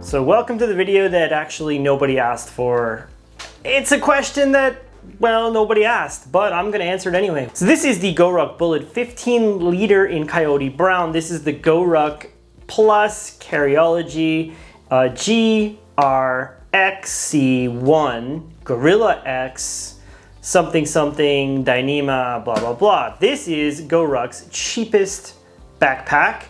So welcome to the video that actually nobody asked for. It's a question that, well, nobody asked, but I'm gonna answer it anyway. So this is the GORUCK Bullet 15 liter in Coyote Brown. This is the GORUCK Plus Carryology GRXC1 Guerrilla X something something Dyneema blah blah blah. This is GORUCK's cheapest backpack.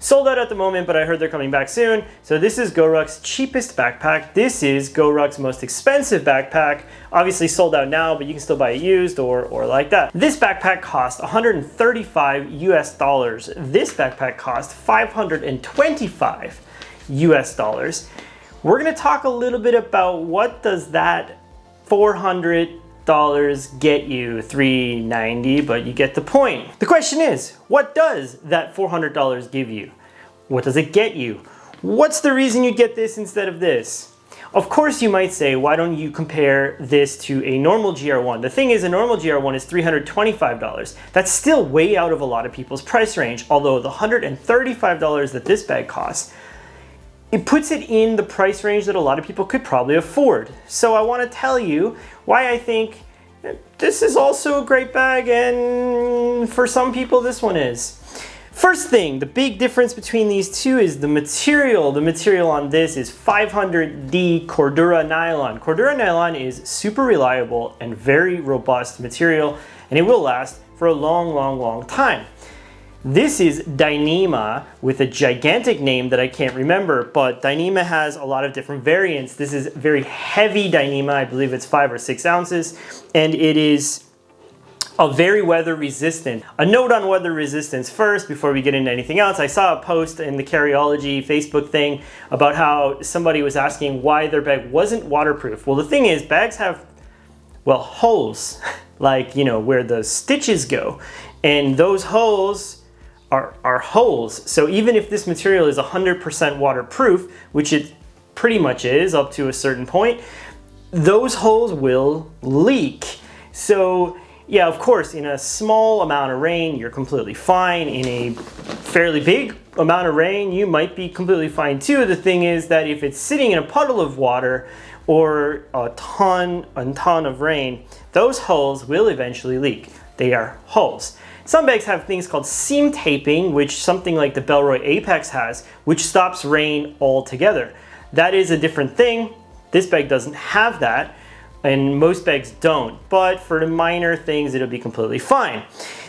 Sold out at the moment, but I heard they're coming back soon. So this is GORUCK's cheapest backpack. This is GORUCK's most expensive backpack. Obviously sold out now, but you can still buy it used or like that. This backpack cost $135 US. This backpack cost $525 US. We're gonna talk a little bit about what does that $400 get you, $390, but you get the point. The question is, what does that $400 give you? What does it get you? What's the reason you get this instead of this? Of course you might say, why don't you compare this to a normal GR1? The thing is, a normal GR1 is $325. That's still way out of a lot of people's price range, although the $135 that this bag costs, it puts it in the price range that a lot of people could probably afford. So I want to tell you why I think this is also a great bag, and for some people this one is. First thing, the big difference between these two is the material. The material on this is 500D Cordura nylon. Cordura nylon is super reliable and very robust material, and it will last for a long time. This is Dyneema with a gigantic name that I can't remember, but Dyneema has a lot of different variants. This is very heavy Dyneema. I believe it's 5 or 6 ounces, and it is a very weather resistant. A note on weather resistance first before we get into anything else. I saw a post in the Carryology Facebook thing about how somebody was asking why their bag wasn't waterproof. Well, the thing is, bags have, well, holes, like, you know, where the stitches go, and those holes are holes. So even if this material is 100% waterproof, which it pretty much is up to a certain point, those holes will leak. So yeah, of course, in a small amount of rain, you're completely fine. In a fairly big amount of rain, you might be completely fine too. The thing is that if it's sitting in a puddle of water or a ton of rain, those holes will eventually leak. They are holes. Some bags have things called seam taping, which something like the Bellroy Apex has, which stops rain altogether. That is a different thing. This bag doesn't have that, and most bags don't, but for the minor things, it'll be completely fine.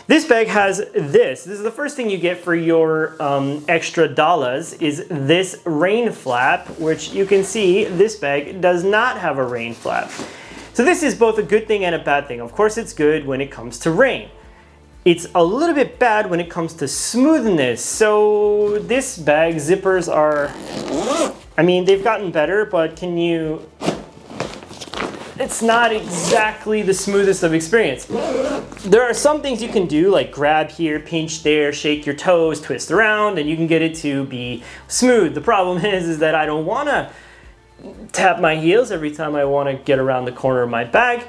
This bag has this. This is the first thing you get for your extra dollars, is this rain flap, which you can see this bag does not have a rain flap. So this is both a good thing and a bad thing. Of course, it's good when it comes to rain. It's a little bit bad when it comes to smoothness. So this bag zippers are, I mean, they've gotten better, but it's not exactly the smoothest of experience. There are some things you can do, like grab here, pinch there, shake your toes, twist around, and you can get it to be smooth. The problem is that I don't want to tap my heels every time I want to get around the corner of my bag.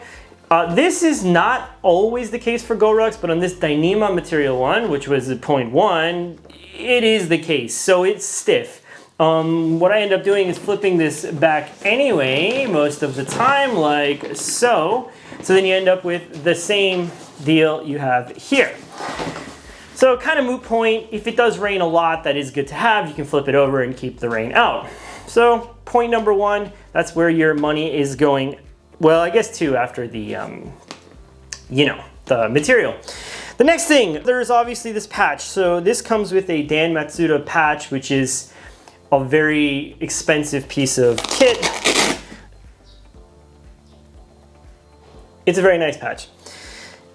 This is not always the case for GORUCKs, but on this Dyneema material one, which was a 0.1, it is the case, so it's stiff. What I end up doing is flipping this back anyway, most of the time, like so. So then you end up with the same deal you have here. So kind of moot point, if it does rain a lot, that is good to have. You can flip it over and keep the rain out. So point number one, that's where your money is going. Well, I guess two after the, you know, the material. The next thing, there's obviously this patch. So this comes with a Dan Matsuda patch, which is a very expensive piece of kit. It's a very nice patch.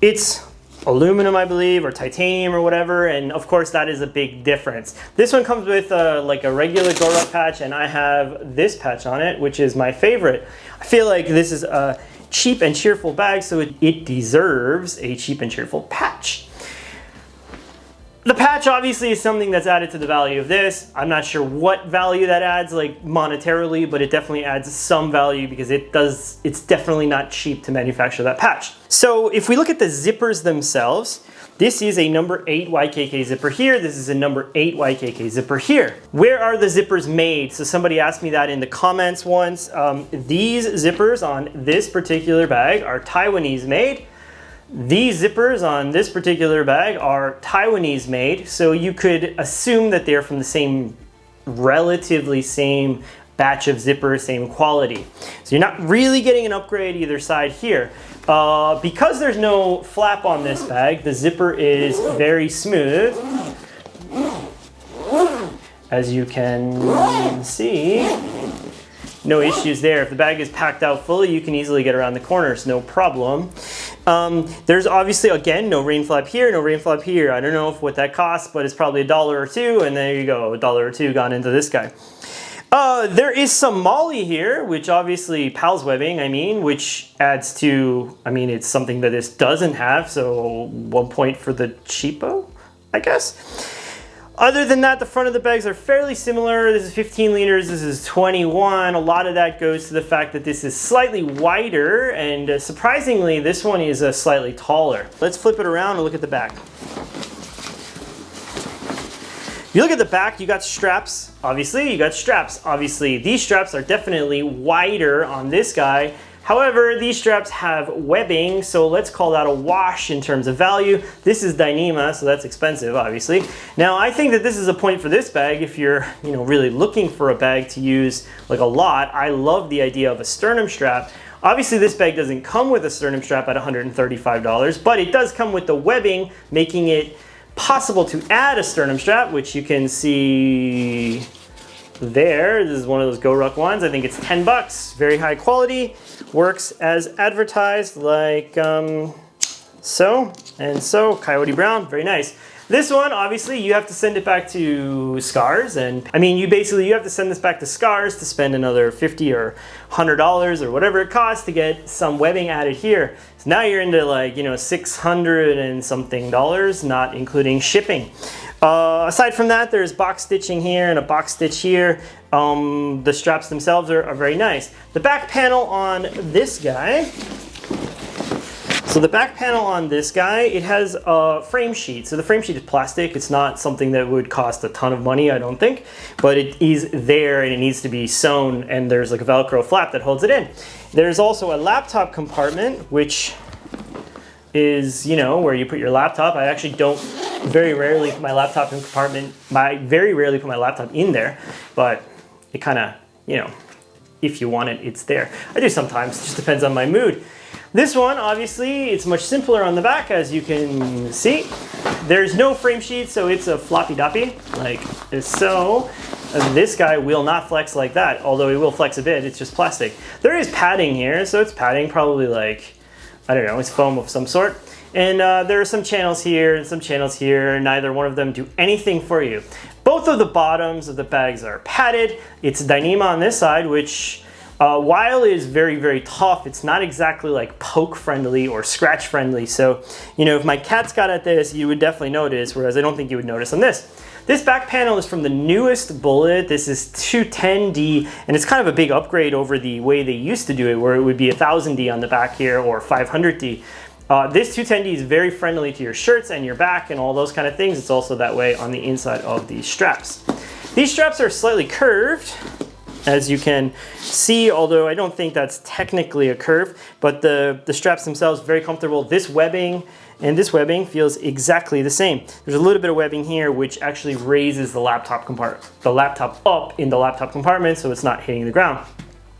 It's aluminum, I believe, or titanium or whatever, and of course that is a big difference. This one comes with like a regular GORUCK patch, and I have this patch on it, which is my favorite. I feel like this is a cheap and cheerful bag, so it deserves a cheap and cheerful patch. The patch obviously is something that's added to the value of this. I'm not sure what value that adds, like monetarily, but it definitely adds some value because it's definitely not cheap to manufacture that patch. So if we look at the zippers themselves, This is a number 8 YKK zipper here. This is a number 8 YKK zipper here. Where are the zippers made? So somebody asked me that in the comments once. These zippers on this particular bag are Taiwanese made. These zippers on this particular bag are Taiwanese made. So you could assume that they're from the same, relatively same batch of zippers, same quality. So you're not really getting an upgrade either side here. Because there's no flap on this bag, the zipper is very smooth. As you can see, no issues there. If the bag is packed out fully, you can easily get around the corners, no problem. There's obviously, again, no rain flap here, no rain flap here. I don't know what that costs, but it's probably $1 or $2, and there you go, $1 or $2 gone into this guy. There is some molly here, which obviously PALS webbing, I mean, which adds to, I mean, it's something that this doesn't have, so 1 point for the cheapo, I guess. Other than that, the front of the bags are fairly similar. This is 15 liters, this is 21. A lot of that goes to the fact that this is slightly wider, and surprisingly, this one is slightly taller. Let's flip it around and look at the back. If you look at the back, you got straps. Obviously, you got straps. Obviously, these straps are definitely wider on this guy. However, these straps have webbing, so let's call that a wash in terms of value. This is Dyneema, so that's expensive, obviously. Now, I think that this is a point for this bag if you're, really looking for a bag to use like a lot. I love the idea of a sternum strap. Obviously, this bag doesn't come with a sternum strap at $135, but it does come with the webbing, making it possible to add a sternum strap, which you can see there. This is one of those GORUCK ones. I think it's 10 bucks. Very high quality. Works as advertised, like so and so. Coyote brown, very nice. This one, obviously, you have to send it back to Scars, and I mean, you have to send this back to Scars to spend another $50 or $100 or whatever it costs to get some webbing added here. So now you're into like, $600 and something, not including shipping. Aside from that, there's box stitching here and a box stitch here. The straps themselves are very nice. The back panel on this guy, so the back panel on this guy, it has a frame sheet. So the frame sheet is plastic. It's not something that would cost a ton of money, I don't think, but it is there and it needs to be sewn, and there's like a Velcro flap that holds it in. There's also a laptop compartment, which is, where you put your laptop. I actually don't very rarely put my laptop in compartment. I very rarely put my laptop in there, but it kind of, if you want it, it's there. I do sometimes, it just depends on my mood. This one, obviously, it's much simpler on the back, as you can see. There's no frame sheet, so it's a floppy doppy, like so. This guy will not flex like that, although it will flex a bit, it's just plastic. There is padding here, so it's padding probably like, I don't know, it's foam of some sort. And there are some channels here and some channels here. Neither one of them do anything for you. Both of the bottoms of the bags are padded. It's Dyneema on this side, which while is very, very tough, it's not exactly like poke friendly or scratch friendly. So, if my cats got at this, you would definitely notice, whereas I don't think you would notice on this. This back panel is from the newest Bullet. This is 210D, and it's kind of a big upgrade over the way they used to do it, where it would be 1000D on the back here or 500D. This 210D is very friendly to your shirts and your back and all those kind of things. It's also that way on the inside of these straps. These straps are slightly curved, as you can see, although I don't think that's technically a curve, but the straps themselves are very comfortable. This webbing and this webbing feels exactly the same. There's a little bit of webbing here, which actually raises the laptop up in the laptop compartment, so it's not hitting the ground.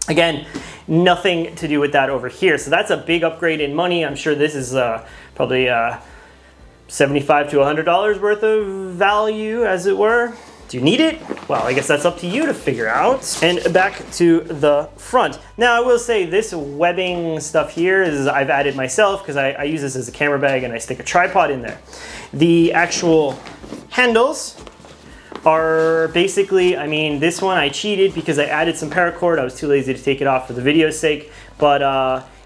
Again, nothing to do with that over here. So that's a big upgrade in money. I'm sure this is probably $75 to $100 worth of value, as it were. Do you need it? Well, I guess that's up to you to figure out. And back to the front. Now, I will say this webbing stuff here is I've added myself because I use this as a camera bag and I stick a tripod in there. The actual handles are basically, I mean, this one I cheated because I added some paracord. I was too lazy to take it off for the video's sake, but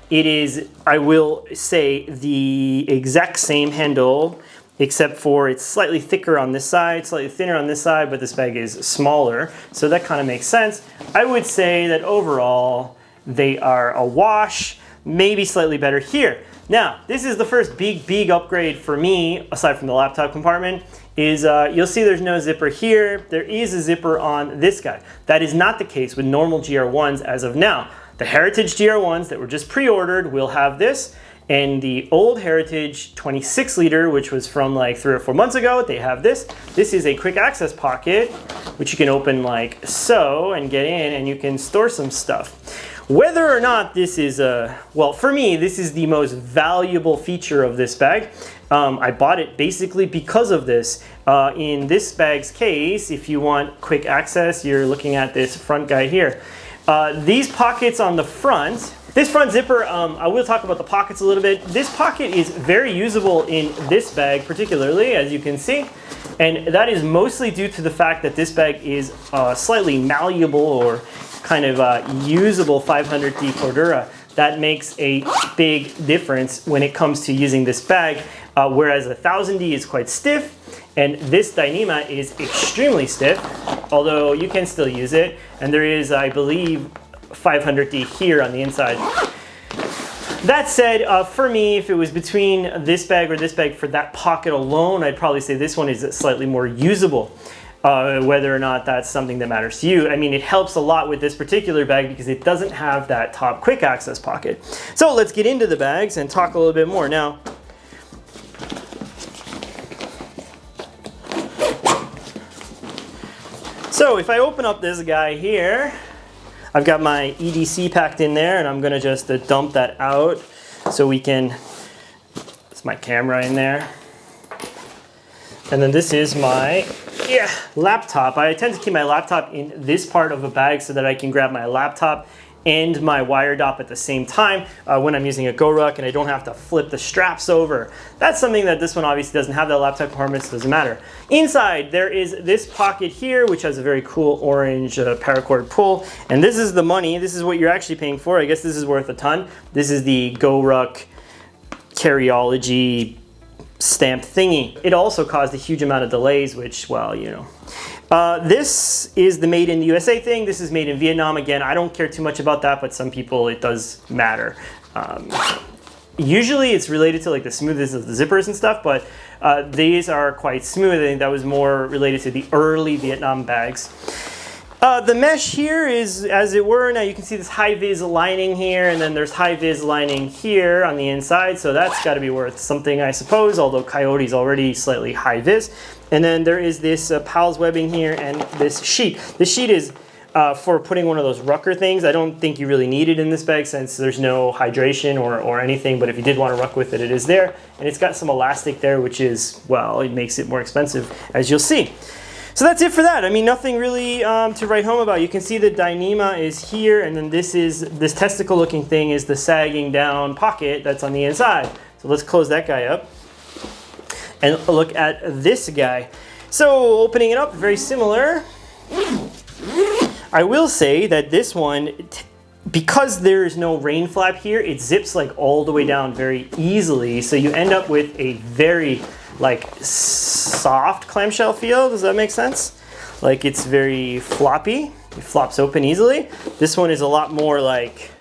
it is, I will say, the exact same handle, except for it's slightly thicker on this side, slightly thinner on this side, but this bag is smaller, so that kind of makes sense. I would say that overall, they are a wash. maybe slightly better here. Now, this is the first big upgrade for me, aside from the laptop compartment, is you'll see there's no zipper here. There is a zipper on this guy. That is not the case with normal GR1s as of now. The Heritage GR1s that were just pre-ordered will have this, and the old Heritage 26 liter, which was from like 3 or 4 months ago, they have this. This is a quick access pocket, which you can open like so and get in, and you can store some stuff. Whether or not this is well, for me, this is the most valuable feature of this bag. I bought it basically because of this. In this bag's case, if you want quick access, you're looking at this front guy here. These pockets on the front, this front zipper, I will talk about the pockets a little bit. This pocket is very usable in this bag particularly, as you can see. And that is mostly due to the fact that this bag is slightly malleable or kind of usable 500D cordura. That makes a big difference when it comes to using this bag, whereas 1000D is quite stiff, and this Dyneema is extremely stiff, although you can still use it. And there is, I believe, 500D here on the inside. That said, for me, if it was between this bag or this bag for that pocket alone, I'd probably say this one is slightly more usable. Whether or not that's something that matters to you. I mean, it helps a lot with this particular bag because it doesn't have that top quick access pocket. So let's get into the bags and talk a little bit more. Now, so if I open up this guy here, I've got my EDC packed in there, and I'm gonna just dump that out so we can, it's my camera in there. And then this is my laptop. I tend to keep my laptop in this part of a bag so that I can grab my laptop and my Wiredopp at the same time when I'm using a GORUCK, and I don't have to flip the straps over. That's something that this one obviously doesn't have. That laptop compartment, so it doesn't matter. Inside, there is this pocket here, which has a very cool orange paracord pull. And this is the money. This is what you're actually paying for. I guess this is worth a ton. This is the GORUCK Carryology stamp thingy. It also caused a huge amount of delays, which, well, you know. This is the made in the USA thing. This is made in Vietnam. Again, I don't care too much about that, but some people it does matter. Usually it's related to like the smoothness of the zippers and stuff, but these are quite smooth. I think that was more related to the early Vietnam bags. The mesh here is, as it were, now you can see this high-vis lining here, and then there's high-vis lining here on the inside, so that's got to be worth something, I suppose, although Coyote's already slightly high-vis. And then there is this PALS webbing here and this sheet. This sheet is for putting one of those rucker things. I don't think you really need it in this bag since there's no hydration or anything, but if you did want to ruck with it, it is there. And it's got some elastic there, which is, well, it makes it more expensive, as you'll see. So that's it for that. I mean, nothing really to write home about. You can see the Dyneema is here, and then this testicle looking thing is the sagging down pocket that's on the inside. So let's close that guy up and look at this guy. So opening it up, very similar. I will say that this one, because there is no rain flap here, it zips like all the way down very easily. So you end up with a very like soft clamshell feel. Does that make sense? Like it's very floppy. It flops open easily. This one is a lot more like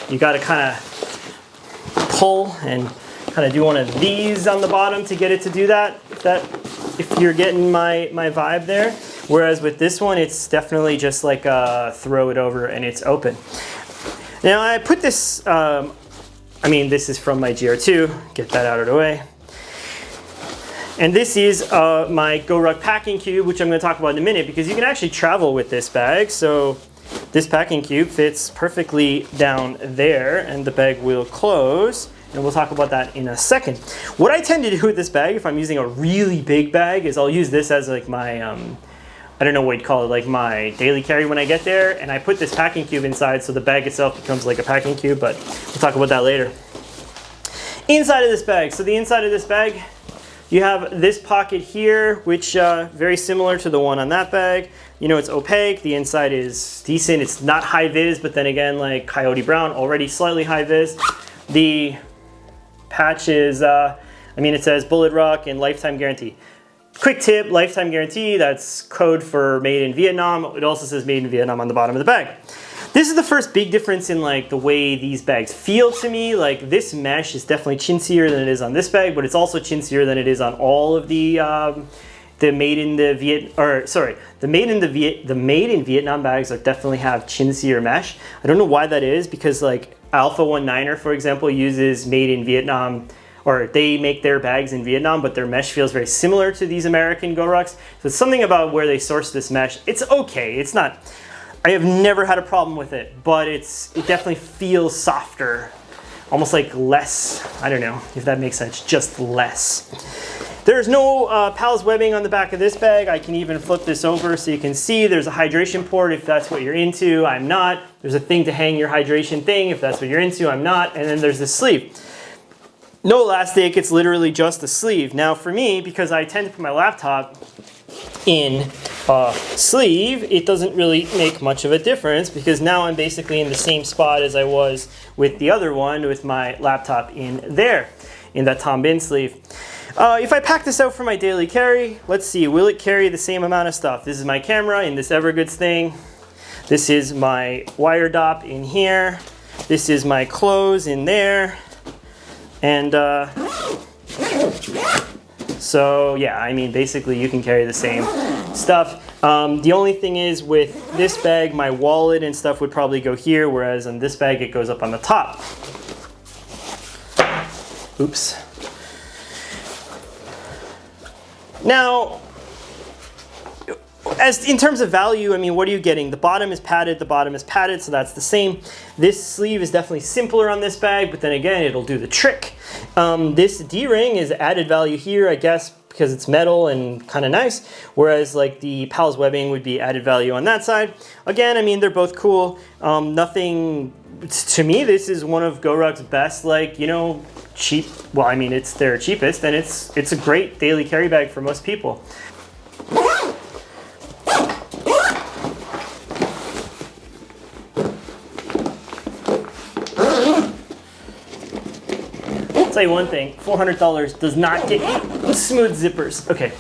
you got to kind of pull and kind of do one of these on the bottom to get it to do that. If you're getting my vibe there. Whereas with this one, it's definitely just like throw it over and it's open. Now I put this. I mean, this is from my GR2, get that out of the way. And this is my GORUCK packing cube, which I'm gonna talk about in a minute because you can actually travel with this bag. So this packing cube fits perfectly down there and the bag will close. And we'll talk about that in a second. What I tend to do with this bag, if I'm using a really big bag, is I'll use this as like my, I don't know what you'd call it, like my daily carry when I get there, and I put this packing cube inside so the bag itself becomes like a packing cube, but we'll talk about that later. Inside of this bag, so the inside of this bag, you have this pocket here, which very similar to the one on that bag. You know, it's opaque, the inside is decent, it's not high vis, but then again, like Coyote Brown, already slightly high vis. The patch is, I mean, it says Bullet Ruck and lifetime guarantee. Quick tip, lifetime guarantee, that's code for made in Vietnam. It also says made in Vietnam on the bottom of the bag. This is the first big difference in like the way these bags feel to me. Like this mesh is definitely chintzier than it is on this bag, but it's also chintzier than it is on all of the made in Vietnam bags are definitely have chintzier mesh. I don't know why that is, because like Alpha 19er, for example, uses made in Vietnam, or they make their bags in Vietnam, but their mesh feels very similar to these American GORUCKs. So it's something about where they source this mesh. It's okay. It's not, I have never had a problem with it, but it definitely feels softer, almost like less, I don't know if that makes sense, just less. There's no PALS webbing on the back of this bag. I can even flip this over so you can see there's a hydration port if that's what you're into. I'm not. There's a thing to hang your hydration thing if that's what you're into. I'm not. And then there's the sleeve. No elastic, it's literally just a sleeve. Now for me, because I tend to put my laptop in a sleeve, it doesn't really make much of a difference, because now I'm basically in the same spot as I was with the other one with my laptop in there, in that Tom Bin sleeve. If I pack this out for my daily carry, let's see, will it carry the same amount of stuff? This is my camera in this Evergoods thing. This is my Wiredopp in here. This is my clothes in there. And so yeah, I mean, basically you can carry the same stuff. The only thing is with this bag, my wallet and stuff would probably go here, whereas on this bag, it goes up on the top. Oops. Now, as in terms of value, I mean, what are you getting? The bottom is padded, so that's the same. This sleeve is definitely simpler on this bag, but then again, it'll do the trick. This D-ring is added value here, I guess, because it's metal and kind of nice, whereas like the PALS webbing would be added value on that side. Again, I mean, they're both cool. Nothing, to me, this is one of GORUCK's best, like, you know, cheap, well, I mean, it's their cheapest, and it's a great daily carry bag for most people. I'll tell you one thing, $400 does not get you smooth zippers. Okay,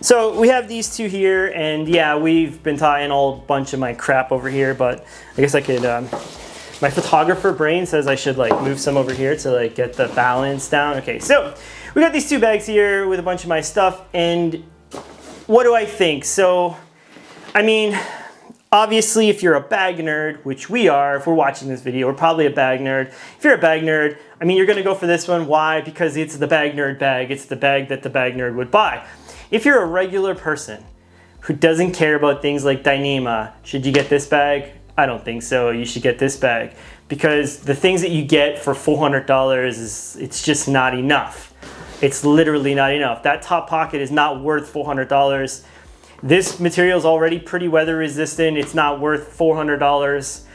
so we have these two here, and yeah, we've been tying a bunch of my crap over here, but I guess I could, my photographer brain says I should like move some over here to like get the balance down. Okay, so we got these two bags here with a bunch of my stuff, and what do I think? So, I mean, obviously if you're a bag nerd, which we are, if we're watching this video, we're probably a bag nerd. If you're a bag nerd, I mean, you're gonna go for this one. Why? Because it's the bag nerd bag. It's the bag that the bag nerd would buy. If you're a regular person who doesn't care about things like Dyneema, should you get this bag? I don't think so. You should get this bag, because the things that you get for $400 it's just not enough. It's literally not enough. That top pocket is not worth $400. This material is already pretty weather resistant. It's not worth $400.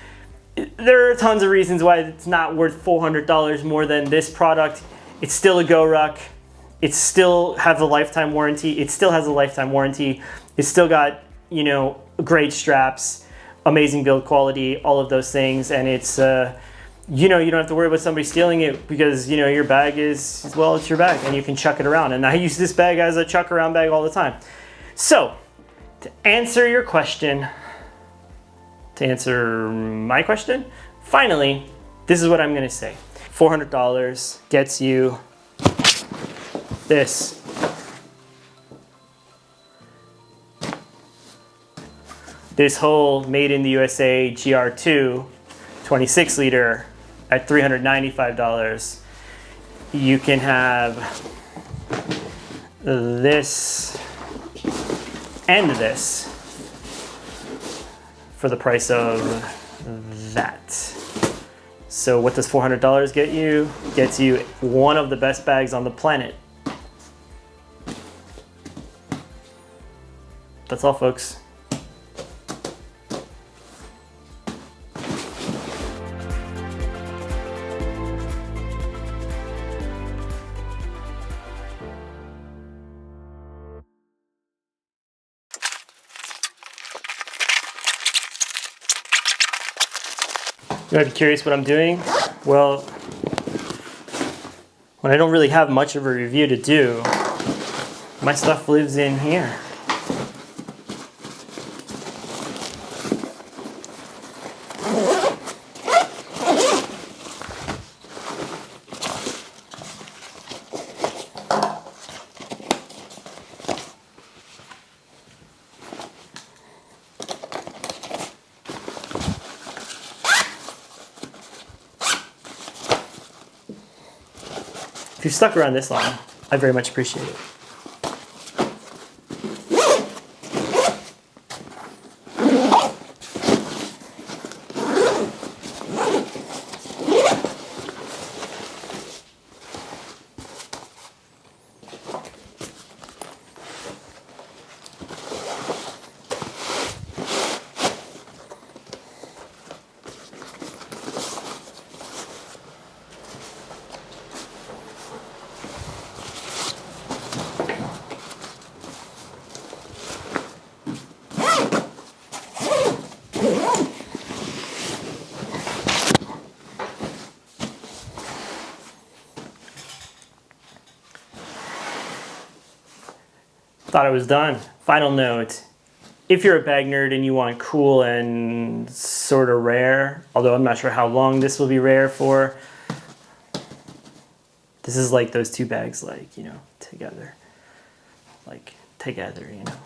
There are tons of reasons why it's not worth $400 more than this product. It's still a GORUCK. It still has a lifetime warranty. It's still got, you know, great straps, amazing build quality, all of those things, and it's you know, you don't have to worry about somebody stealing it, because you know your bag is, well, it's your bag and you can chuck it around, and I use this bag as a chuck around bag all the time. So to answer your question, to answer my question, finally, this is what I'm gonna say. $400 gets you this. This whole made in the USA GR2 26 liter at $395. You can have this and this for the price of that. So what does $400 get you? Gets you one of the best bags on the planet. That's all, folks. You might be curious what I'm doing. Well, when I don't really have much of a review to do, my stuff lives in here. If you've stuck around this long, I very much appreciate it. Thought it was done. Final note. If you're a bag nerd and you want cool and sort of rare, although I'm not sure how long this will be rare for, this is like those two bags, like, you know, together. Like, together, you know.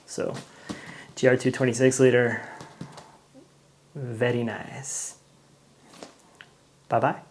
So, GR2 26 liter. Very nice. Bye-bye.